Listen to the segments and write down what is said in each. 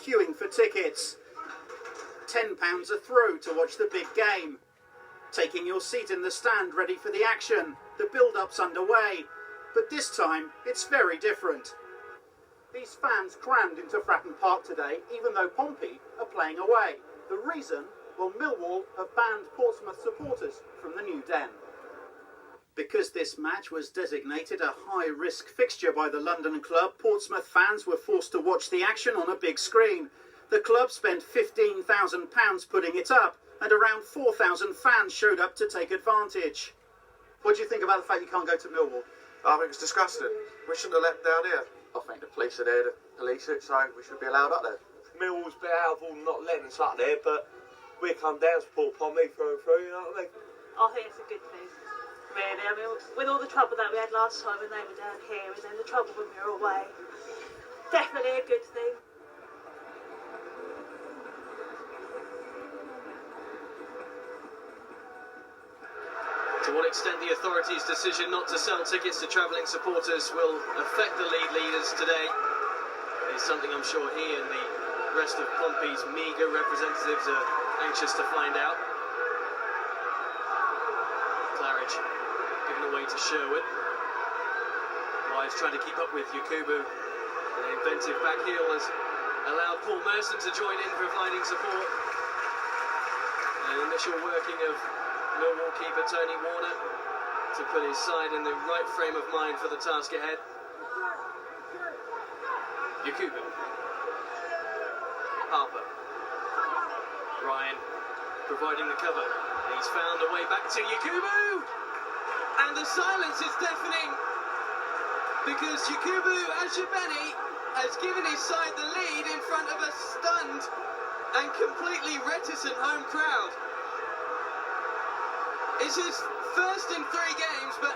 queuing for tickets. £10 a throw to watch the big game. Taking your seat in the stand ready for the action. The build-up's underway. But this time, it's very different. These fans crammed into Fratton Park today, even though Pompey are playing away. The reason? Well, Millwall have banned Portsmouth supporters from the new den. Because this match was designated a high-risk fixture by the London club, Portsmouth fans were forced to watch the action on a big screen. The club spent £15,000 putting it up, and around 4,000 fans showed up to take advantage. What do you think about the fact you can't go to Millwall? I think it's disgusting. We shouldn't have let them down here. I think the police are there to police it, so we should be allowed up there. Millwall's a bit out of all not letting us up there, but we come down to support Pompey through and through, you know what I mean? I think it's a good thing, really. I mean, with all the trouble that we had last time when they were down here, and then the trouble when we were away, definitely a good thing. To what extent the authorities' decision not to sell tickets to travelling supporters will affect the league leaders today is something I'm sure he and the rest of Pompey's meagre representatives are anxious to find out. Claridge given away to Sherwood. Wise trying to keep up with Yakubu. An inventive back heel has allowed Paul Merson to join in providing support. An initial working of Millwall keeper Tony Warner to put his side in the right frame of mind for the task ahead. Yakubu. Harper. Ryan providing the cover. He's found a way back to Yakubu! And the silence is deafening because Yakubu Ashibeni has given his side the lead in front of a stunned and completely reticent home crowd. It's his first in 3 games, but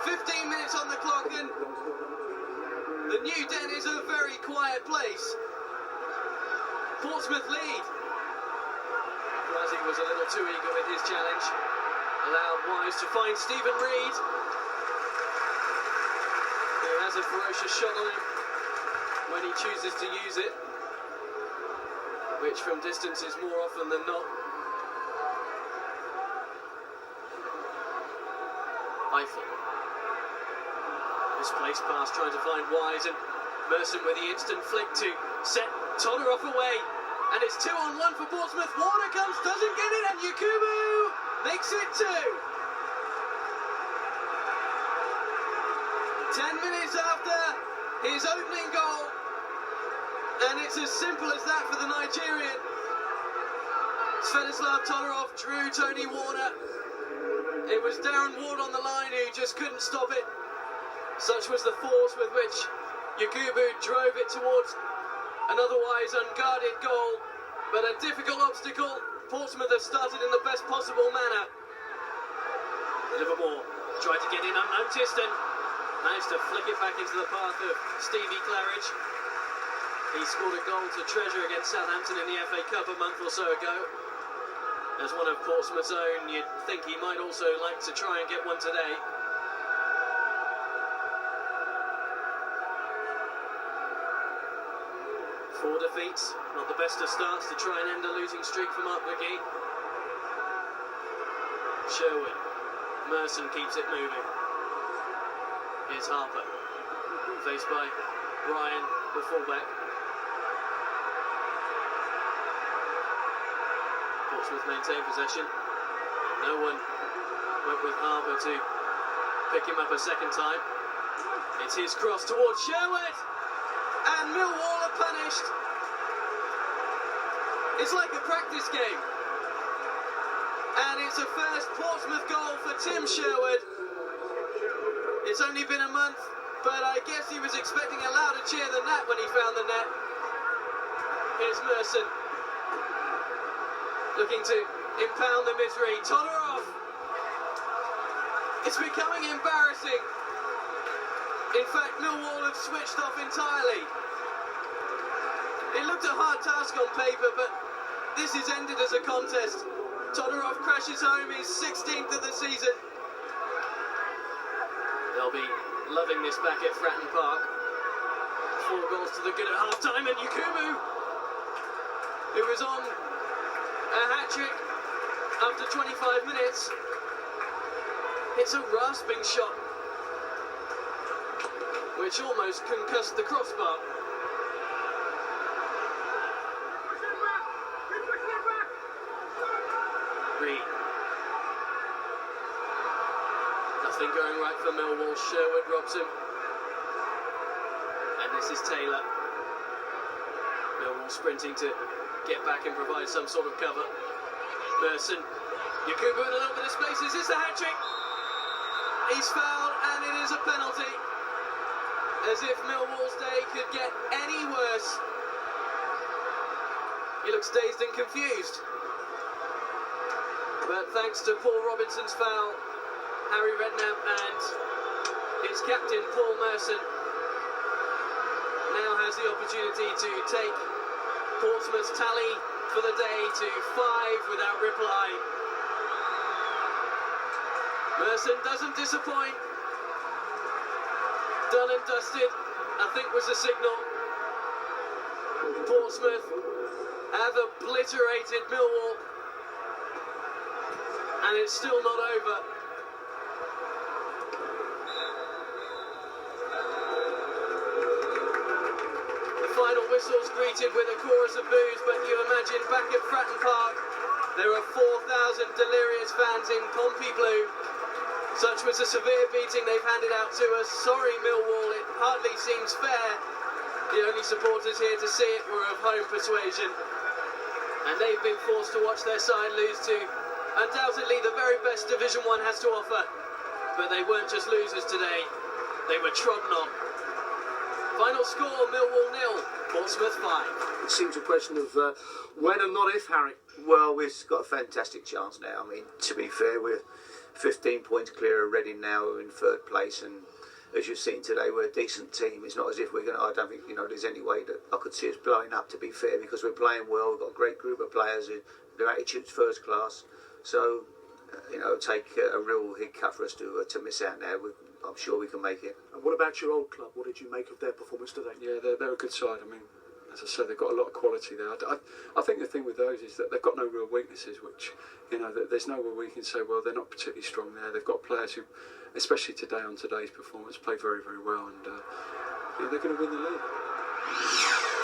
15 minutes on the clock, and the new den is a very quiet place. Portsmouth lead. Blasi was a little too eager with his challenge. Allowed Wise to find Stephen Reed, who has a ferocious shot on him when he chooses to use it, which from distance is more often than not. Eiffel. Misplaced pass trying to find Wise, and Merson with the instant flick to set Todorov away. And it's 2-on-1 for Portsmouth. Warner comes, doesn't get it, and Yakubu makes it 2. 10 minutes after his opening goal, and it's as simple as that for the Nigerian. Svetislav Todorov drew Tony Warner. It was Darren Ward on the line who just couldn't stop it. Such was the force with which Yakubu drove it towards an otherwise unguarded goal. But a difficult obstacle. Portsmouth have started in the best possible manner. Livermore tried to get in unnoticed and managed to flick it back into the path of Stevie Claridge. He scored a goal to treasure against Southampton in the FA Cup a month or so ago. As one of Portsmouth's own, you'd think he might also like to try and get one today. Four defeats, not the best of starts to try and end a losing streak for Mark McGee. Sherwood. Merson keeps it moving. Here's Harper. Faced by Ryan, the fullback. Portsmouth maintain possession. No one went with Harper to pick him up a second time. It's his cross towards Sherwood, and Millwall are punished. It's like a practice game, and it's a first Portsmouth goal for Tim Sherwood. It's only been a month, but I guess he was expecting a louder cheer than that when he found the net. Here's Merson, looking to impound the misery. Todorov! It's becoming embarrassing. In fact, Millwall have switched off entirely. It looked a hard task on paper, but this is ended as a contest. Todorov crashes home his 16th of the season. They'll be loving this back at Fratton Park. 4 goals to the good at half-time, and Yakubu who was on a hat-trick after 25 minutes. It's a rasping shot, which almost concussed the crossbar. Reed. Nothing going right for Millwall. Sherwood robs him. And this is Taylor. Millwall sprinting to get back and provide some sort of cover. Merson. Yakubu in a little bit of space. Is this a hat-trick? He's fouled and it is a penalty. As if Millwall's day could get any worse. He looks dazed and confused. But thanks to Paul Robinson's foul, Harry Redknapp and his captain Paul Merson now has the opportunity to take Portsmouth's tally for the day to 5 without reply. Merson doesn't disappoint. Done and dusted, I think was the signal. Portsmouth have obliterated Millwall, and it's still not over. The final whistle's greeted with a chorus of boos, but you imagine back at Fratton Park there are 4,000 delirious fans in Pompey blue. Such was the severe beating they've handed out to us. Sorry Millwall, it hardly seems fair. The only supporters here to see it were of home persuasion, and they've been forced to watch their side lose to undoubtedly the very best Division 1 has to offer. But they weren't just losers today, they were trodden on. Final score, Millwall 0, Portsmouth 5. It seems a question of when and not if, Harry. Well, we've got a fantastic chance now. I mean, to be fair, we're 15 points clear of Reading now. We're in 3rd place, and as you've seen today, we're a decent team. It's not as if we're going to, I don't think, there's any way that I could see us blowing up, to be fair, because we're playing well. We've got a great group of players who, their attitude's first class. So, take a real hiccup for us to miss out now. I'm sure we can make it. And what about your old club? What did you make of their performance today? Yeah, they're a good side. I mean, as I said, they've got a lot of quality there. I think the thing with those is that they've got no real weaknesses, which, there's nowhere we can say, well, they're not particularly strong there. They've got players who, especially today on today's performance, play very, very well, and they're going to win the league.